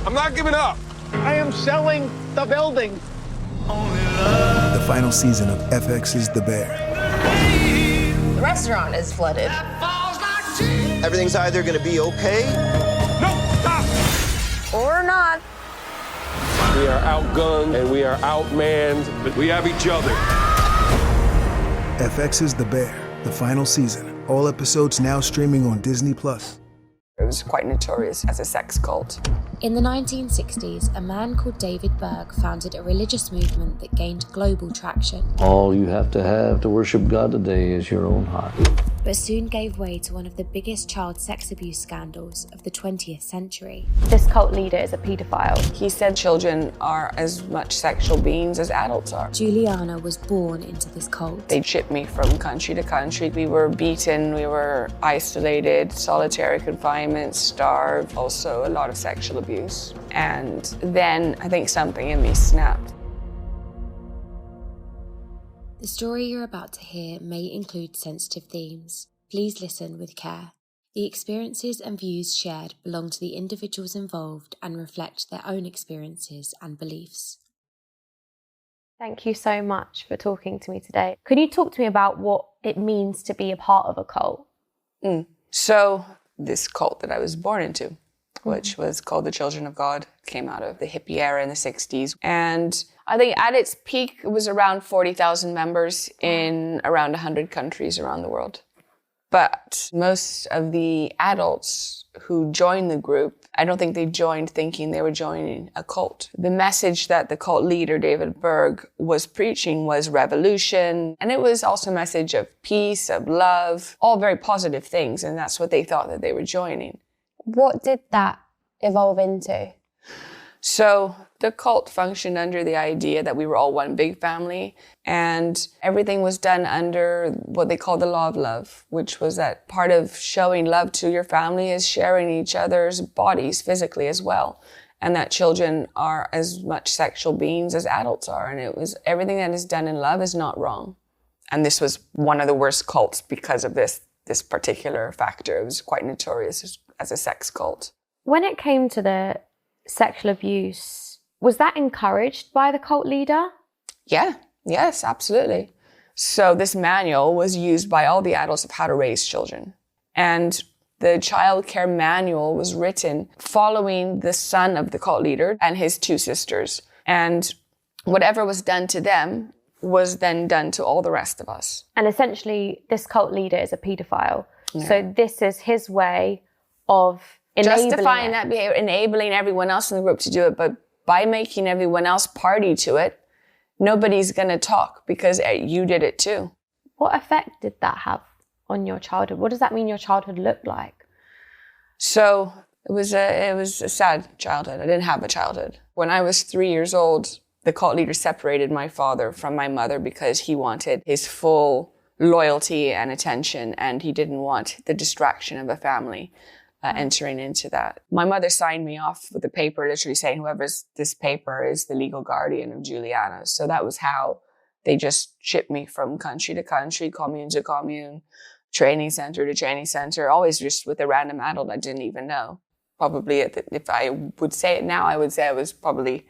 I'm not giving up. I am selling the building. The final season of FX's The Bear. The restaurant is flooded. Everything's either gonna be okay. No, stop! Or not. We are outgunned and we are outmanned, but we have each other. FX's The Bear, the final season. All episodes now streaming on Disney+. It was quite notorious as a sex cult. In the 1960s, a man called David Berg founded a religious movement that gained global traction. All you have to worship God today is your own heart. But soon gave way to one of the biggest child sex abuse scandals of the 20th century. This cult leader is a paedophile. He said children are as much sexual beings as adults are. Juliana was born into this cult. They shipped me from country to country. We were beaten, we were isolated, solitary confinement, starved, also a lot of sexual abuse. And then I think something in me snapped. The story you're about to hear may include sensitive themes. Please listen with care. The experiences and views shared belong to the individuals involved and reflect their own experiences and beliefs. Thank you so much for talking to me today. Can you talk to me about what it means to be a part of a cult? So this cult that I was born into, which was called the Children of God, came out of the hippie era in the 60s. And I think at its peak, it was around 40,000 members in around 100 countries around the world. But most of the adults who joined the group, I don't think they joined thinking they were joining a cult. The message that the cult leader, David Berg, was preaching was revolution. And it was also a message of peace, of love, all very positive things. And that's what they thought that they were joining. What did that evolve into? So the cult functioned under the idea that we were all one big family, and everything was done under what they call the law of love, which was that part of showing love to your family is sharing each other's bodies physically as well, and that children are as much sexual beings as adults are, and it was everything that is done in love is not wrong. And this was one of the worst cults because of this particular factor. It was quite notorious as a sex cult. When it came to the sexual abuse, was that encouraged by the cult leader? Yes, absolutely. So this manual was used by all the adults of how to raise children. And the child care manual was written following the son of the cult leader and his two sisters. And whatever was done to them was then done to all the rest of us. And essentially, this cult leader is a paedophile. Yeah. So this is his way of justifying that behavior, enabling everyone else in the group to do it, but by making everyone else party to it, nobody's going to talk because you did it too. What effect did that have on your childhood? What does that mean your childhood looked like? So it was a sad childhood. I didn't have a childhood. When I was 3 years old, the cult leader separated my father from my mother because he wanted his full loyalty and attention, and he didn't want the distraction of a family. Entering into that. My mother signed me off with a paper literally saying whoever's this paper is the legal guardian of Juliana. So that was how they just shipped me from country to country, commune to commune, training center to training center, always just with a random adult I didn't even know. Probably, if I would say it now, I would say I was probably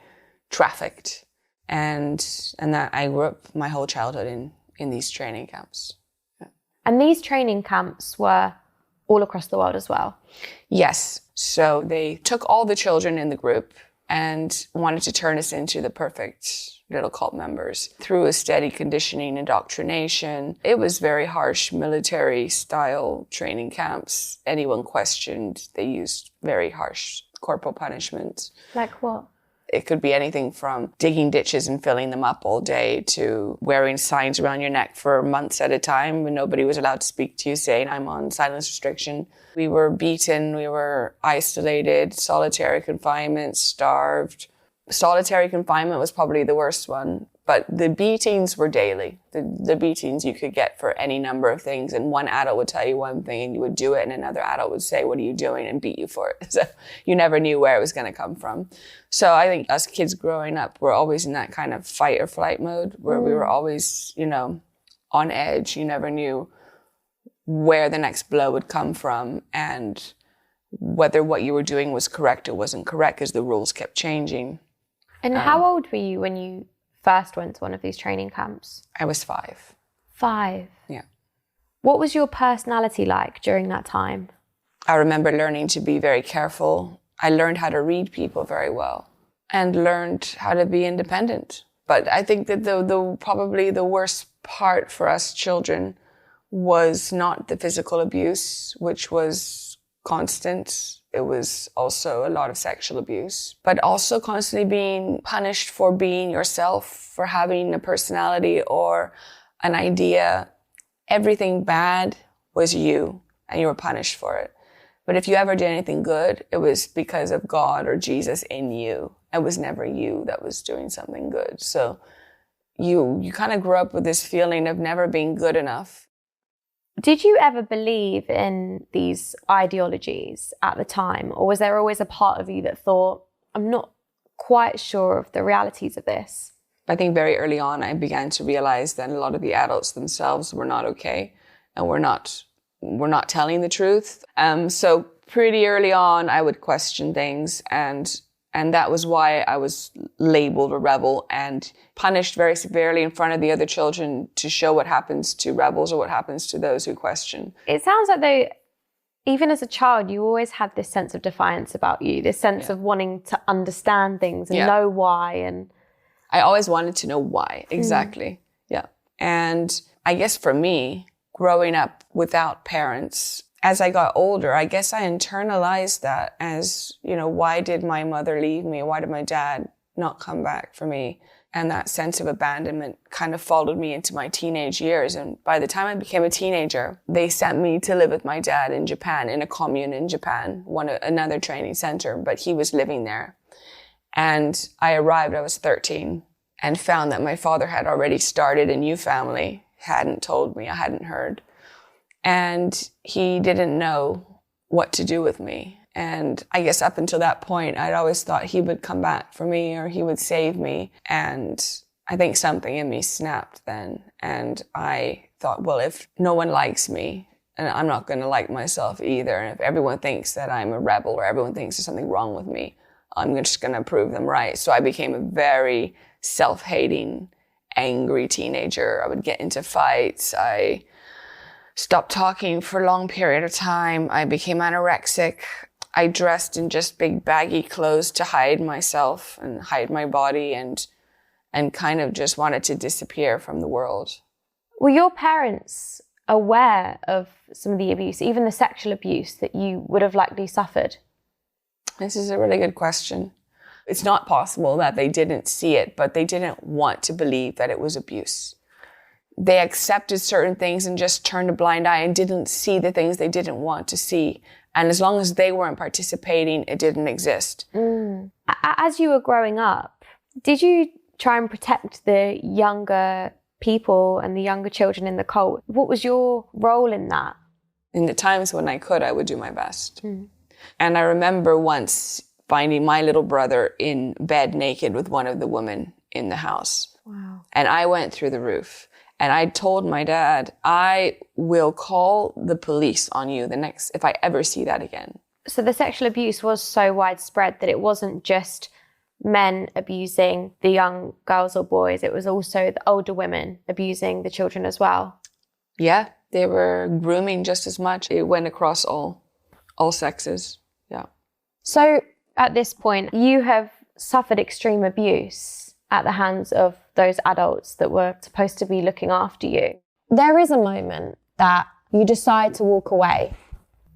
trafficked. And that I grew up my whole childhood in these training camps. Yeah. And these training camps were all across the world as well? Yes. So they took all the children in the group and wanted to turn us into the perfect little cult members through a steady conditioning, indoctrination. It was very harsh military-style training camps. Anyone questioned, they used very harsh corporal punishment. Like what? It could be anything from digging ditches and filling them up all day to wearing signs around your neck for months at a time when nobody was allowed to speak to you saying, I'm on silence restriction. We were beaten, we were isolated, solitary confinement, starved. Solitary confinement was probably the worst one, but the beatings were daily. The beatings you could get for any number of things, and one adult would tell you one thing and you would do it, and another adult would say, what are you doing, and beat you for it. So you never knew where it was going to come from. So I think us kids growing up were always in that kind of fight or flight mode where we were always, on edge. You never knew where the next blow would come from. And whether what you were doing was correct or wasn't correct, because the rules kept changing. And how old were you when you first went to one of these training camps? I was 5. 5? Yeah. What was your personality like during that time? I remember learning to be very careful. I learned how to read people very well and learned how to be independent. But I think that probably the worst part for us children was not the physical abuse, which was constant. It was also a lot of sexual abuse, but also constantly being punished for being yourself, for having a personality or an idea. Everything bad was you, and you were punished for it. But if you ever did anything good, it was because of God or Jesus in you. It was never you that was doing something good. So you kind of grew up with this feeling of never being good enough. Did you ever believe in these ideologies at the time? Or was there always a part of you that thought, I'm not quite sure of the realities of this? I think very early on, I began to realize that a lot of the adults themselves were not okay, and we're not telling the truth. So pretty early on, I would question things, and that was why I was labeled a rebel and punished very severely in front of the other children to show what happens to rebels or what happens to those who question. It sounds like though, even as a child, you always had this sense of defiance about you, this sense of wanting to understand things and know why. And I always wanted to know why, exactly. Yeah. And I guess for me, growing up without parents, as I got older, I guess I internalized that as, why did my mother leave me? Why did my dad not come back for me? And that sense of abandonment kind of followed me into my teenage years. And by the time I became a teenager, they sent me to live with my dad in Japan, in a commune in Japan, another training center, but he was living there. And I arrived, I was 13, and found that my father had already started a new family, hadn't told me, I hadn't heard. And he didn't know what to do with me. And I guess up until that point, I'd always thought he would come back for me or he would save me. And I think something in me snapped then. And I thought, well, if no one likes me, and I'm not going to like myself either. And if everyone thinks that I'm a rebel or everyone thinks there's something wrong with me, I'm just going to prove them right. So I became a very self-hating, angry teenager. I would get into fights. I stopped talking for a long period of time. I became anorexic. I dressed in just big baggy clothes to hide myself and hide my body and kind of just wanted to disappear from the world. Were your parents aware of some of the abuse, even the sexual abuse that you would have likely suffered? This is a really good question. It's not possible that they didn't see it, but they didn't want to believe that it was abuse. They accepted certain things and just turned a blind eye and didn't see the things they didn't want to see. And as long as they weren't participating, it didn't exist. As you were growing up, did you try and protect the younger people and the younger children in the cult? What was your role in that? In the times when I could, I would do my best. And I remember once finding my little brother in bed naked with one of the women in the house. Wow. And I went through the roof. And I told my dad, I will call the police on you if I ever see that again. So the sexual abuse was so widespread that it wasn't just men abusing the young girls or boys. It was also the older women abusing the children as well. Yeah, they were grooming just as much. It went across all sexes. Yeah. So at this point, you have suffered extreme abuse at the hands of those adults that were supposed to be looking after you. There is a moment that you decide to walk away.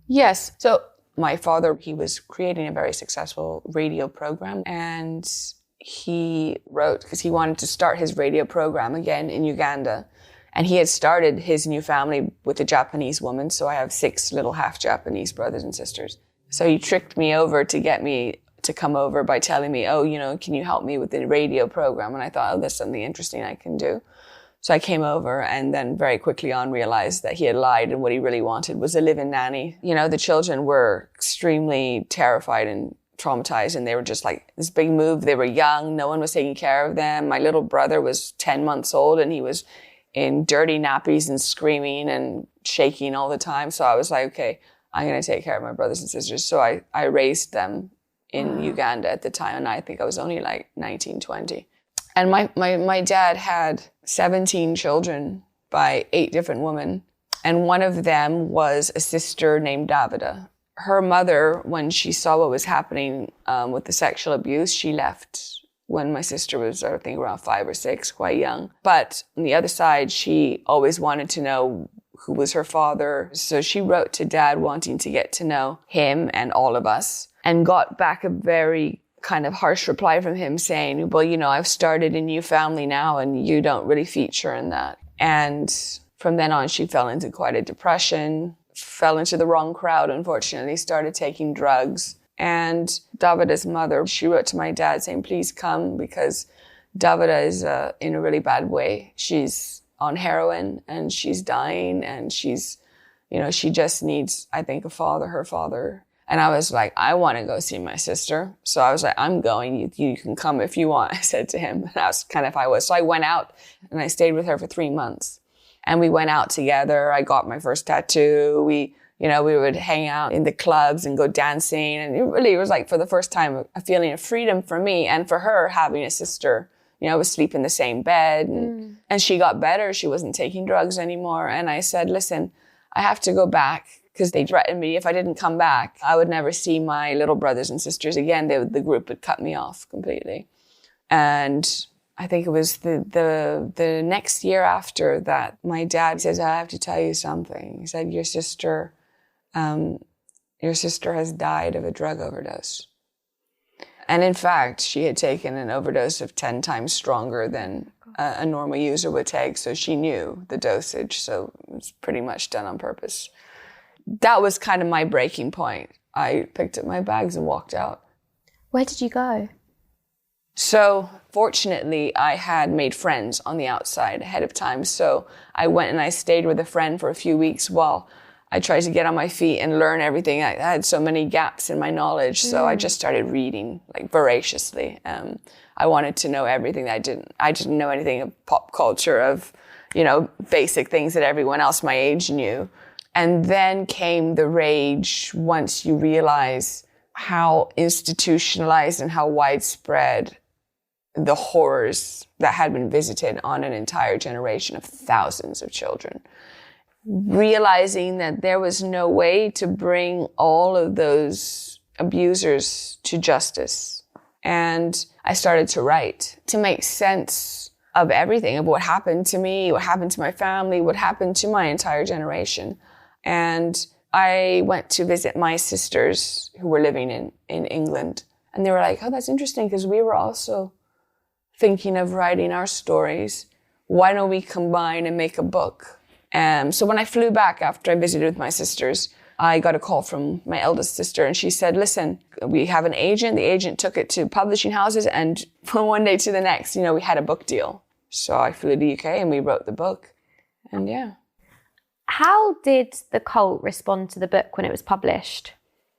Yes. So my father, he was creating a very successful radio program, and he wrote, because he wanted to start his radio program again in Uganda. And he had started his new family with a Japanese woman, so I have 6 little half-Japanese brothers and sisters. So he tricked me over to get me to come over by telling me, can you help me with the radio program? And I thought, that's something interesting I can do. So I came over and then very quickly on realized that he had lied and what he really wanted was a live-in nanny. The children were extremely terrified and traumatized, and they were just like this big move. They were young. No one was taking care of them. My little brother was 10 months old and he was in dirty nappies and screaming and shaking all the time. So I was like, okay, I'm going to take care of my brothers and sisters. So I raised them in Uganda at the time, and I think I was only like 19, 20. And my dad had 17 children by 8 different women, and one of them was a sister named Davida. Her mother, when she saw what was happening with the sexual abuse, she left when my sister was, I think, around 5 or 6, quite young. But on the other side, she always wanted to know who was her father. So she wrote to Dad wanting to get to know him and all of us, and got back a very kind of harsh reply from him saying, well, you know, I've started a new family now and you don't really feature in that. And from then on, she fell into quite a depression, fell into the wrong crowd, unfortunately, started taking drugs. And Davida's mother, she wrote to my dad saying, please come, because Davida is in a really bad way. She's on heroin and she's dying, and she's, you know, she just needs, I think, a father, her father. And I was like, I want to go see my sister. So I was like, I'm going. You can come if you want, I said to him. And that's kind of how I was. So I went out and I stayed with her for 3 months. And we went out together. I got my first tattoo. We would hang out in the clubs and go dancing. And it really was like, for the first time, a feeling of freedom for me and for her, having a sister. You know, I was sleeping in the same bed. And she got better. She wasn't taking drugs anymore. And I said, listen, I have to go back, because they threatened me if I didn't come back, I would never see my little brothers and sisters again. The group would cut me off completely. And I think it was the next year after that, my dad says, I have to tell you something. He said, your sister has died of a drug overdose. And in fact, she had taken an overdose of 10 times stronger than a normal user would take. So she knew the dosage. So it was pretty much done on purpose. That was kind of my breaking point. I picked up my bags and walked out. Where did you go? So fortunately, I had made friends on the outside ahead of time. So I went and I stayed with a friend for a few weeks while I tried to get on my feet and learn everything. I had so many gaps in my knowledge. So I just started reading like voraciously. I wanted to know everything. I didn't know anything of pop culture, of, you know, basic things that everyone else my age knew. And then came the rage once you realize how institutionalized and how widespread the horrors that had been visited on an entire generation of thousands of children. Realizing that there was no way to bring all of those abusers to justice. And I started to write to make sense of everything, of what happened to me, what happened to my family, what happened to my entire generation. And I went to visit my sisters who were living in England. And they were like, oh, that's interesting, because we were also thinking of writing our stories. Why don't we combine and make a book? So when I flew back after I visited with my sisters, I got a call from my eldest sister, and she said, listen, we have an agent. The agent took it to publishing houses, and from one day to the next, you know, we had a book deal. So I flew to the UK and we wrote the book. And yeah. How did the cult respond to the book when it was published?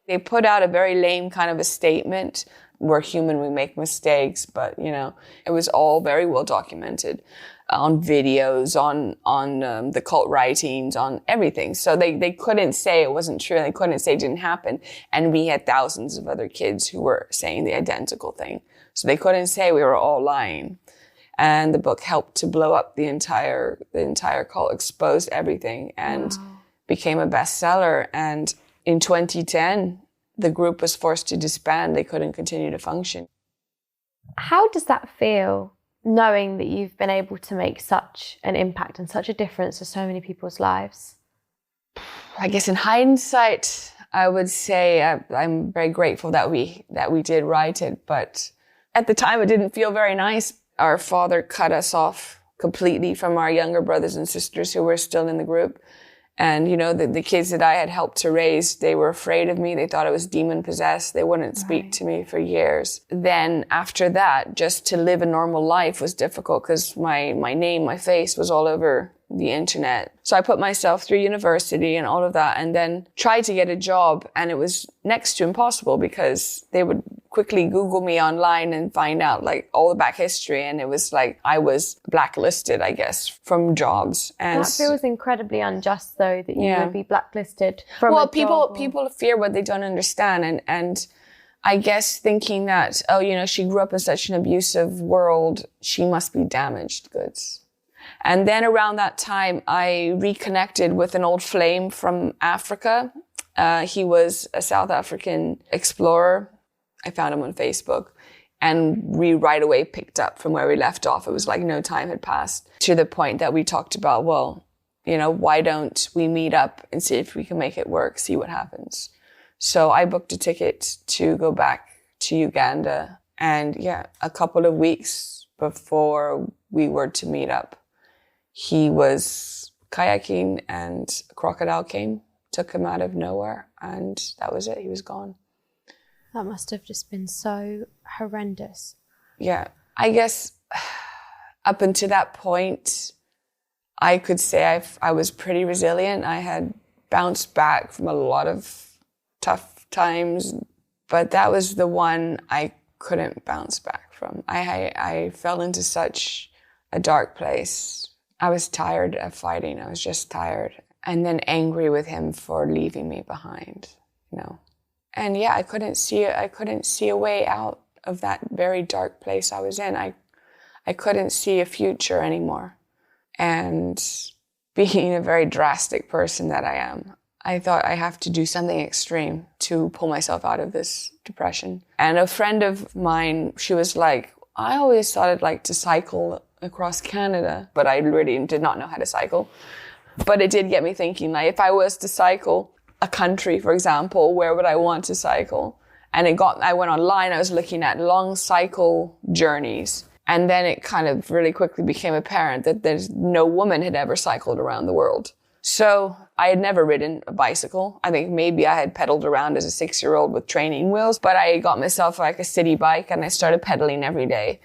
They put out a very lame kind of a statement. We're human, we make mistakes, but, you know, it was all very well documented on videos, on the cult writings, on everything. So they couldn't say it wasn't true, and they couldn't say it didn't happen. And we had thousands of other kids who were saying the identical thing. So they couldn't say we were all lying. And the book helped to blow up the entire cult, exposed everything, and became a bestseller. And in 2010, the group was forced to disband. They couldn't continue to function. How does that feel, knowing that you've been able to make such an impact and such a difference to so many people's lives? I guess in hindsight, I would say I'm very grateful that we did write it. But at the time, it didn't feel very nice. Our father cut us off completely from our younger brothers and sisters who were still in the group. And, you know, the kids that I had helped to raise, they were afraid of me. They thought I was demon-possessed. They wouldn't speak to me for years. Then after that, just to live a normal life was difficult, because my name, my face was all over the internet. So I put myself through university and all of that, and then tried to get a job. And it was next to impossible, because they would quickly Google me online and find out like all the back history. And it was like I was blacklisted, I guess, from jobs. And that feels incredibly unjust, though, that you would be blacklisted from well, a job. people fear what they don't understand. And I guess thinking that, oh, you know, she grew up in such an abusive world, she must be damaged goods. And then around that time, I reconnected with an old flame from Africa. He was a South African explorer. I found him on Facebook, and we right away picked up from where we left off. It was like no time had passed, to the point that we talked about, well, you know, why don't we meet up and see if we can make it work, see what happens. So I booked a ticket to go back to Uganda. And yeah, a couple of weeks before we were to meet up, he was kayaking and a crocodile came, took him out of nowhere, and that was it. He was gone. That must have just been so horrendous. Yeah, I guess up until that point, I could say I was pretty resilient. I had bounced back from a lot of tough times, but that was the one I couldn't bounce back from. I fell into such a dark place. I was tired of fighting. I was just tired. And then angry with him for leaving me behind, you know. And yeah, I couldn't see a way out of that very dark place I was in. I couldn't see a future anymore. And being a very drastic person that I am, I thought I have to do something extreme to pull myself out of this depression. And a friend of mine, she was like, I always thought I'd like to cycle across Canada, but I really did not know how to cycle. But it did get me thinking, like, if I was to cycle a country, for example, where would I want to cycle? And I went online, I was looking at long cycle journeys. And then it kind of really quickly became apparent that there's no woman had ever cycled around the world. So I had never ridden a bicycle. I think maybe I had pedaled around as a 6-year-old with training wheels, but I got myself like a city bike and I started pedaling every day.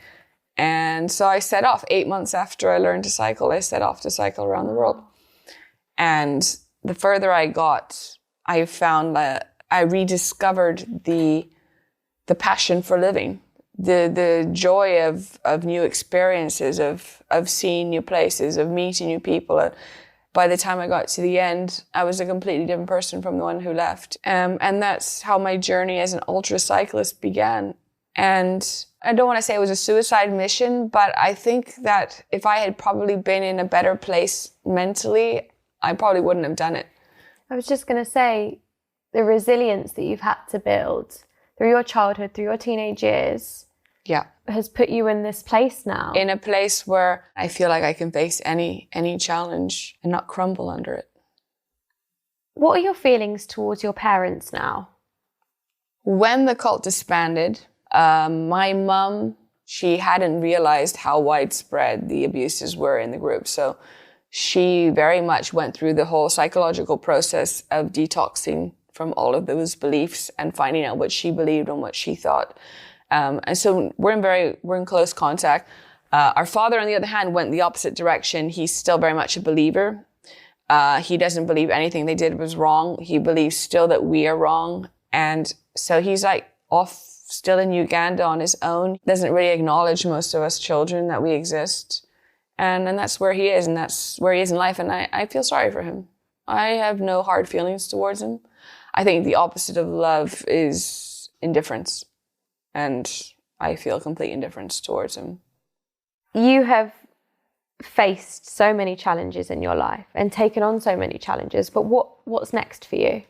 And so I set off 8 months after I learned to cycle. I set off to cycle around the world. And the further I got, I found that I rediscovered the passion for living, the joy of new experiences, of seeing new places, of meeting new people. By the time I got to the end, I was a completely different person from the one who left. And that's how my journey as an ultra cyclist began. And I don't want to say it was a suicide mission, but I think that if I had probably been in a better place mentally, I probably wouldn't have done it. I was just going to say, the resilience that you've had to build through your childhood, through your teenage years, has put you in this place now. In a place where I feel like I can face any challenge and not crumble under it. What are your feelings towards your parents now? When the cult disbanded, my mum, she hadn't realized how widespread the abuses were in the group. So she very much went through the whole psychological process of detoxing from all of those beliefs and finding out what she believed and what she thought. And so we're in close contact. Our father, on the other hand, went the opposite direction. He's still very much a believer. He doesn't believe anything they did was wrong. He believes still that we are wrong. And so he's like off still in Uganda on his own. Doesn't really acknowledge most of us children that we exist. And that's where he is, and that's where he is in life. And I feel sorry for him. I have no hard feelings towards him. I think the opposite of love is indifference. And I feel complete indifference towards him. You have faced so many challenges in your life and taken on so many challenges, but what's next for you?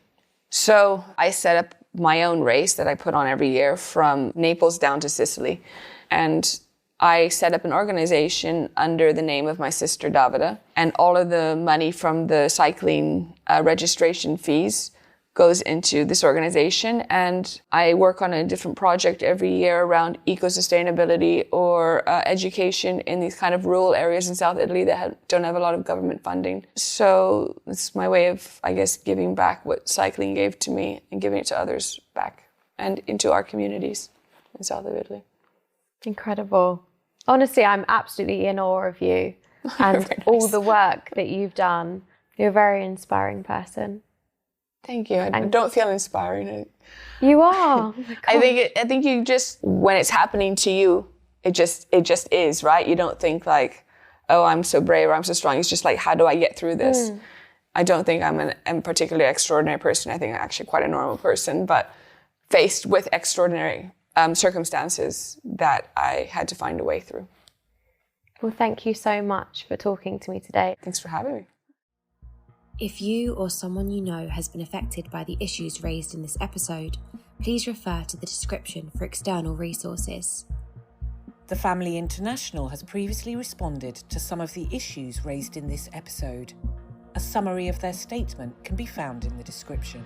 So I set up my own race that I put on every year from Naples down to Sicily. And I set up an organization under the name of my sister Davida, and all of the money from the cycling registration fees goes into this organization. And I work on a different project every year around eco-sustainability or education in these kind of rural areas in South Italy that don't have a lot of government funding. So it's my way of, I guess, giving back what cycling gave to me and giving it to others back and into our communities in South of Italy. Incredible. Honestly, I'm absolutely in awe of you and all the work that you've done. You're a very inspiring person. Thank you. I don't feel inspiring. You are. Oh my God. I think you just, when it's happening to you, it just is, right? You don't think like, oh, I'm so brave or I'm so strong. It's just like, how do I get through this? I don't think I'm a particularly extraordinary person. I think I'm actually quite a normal person, but faced with extraordinary circumstances that I had to find a way through. Well, thank you so much for talking to me today. Thanks for having me. If you or someone you know has been affected by the issues raised in this episode, please refer to the description for external resources. The Family International has previously responded to some of the issues raised in this episode. A summary of their statement can be found in the description.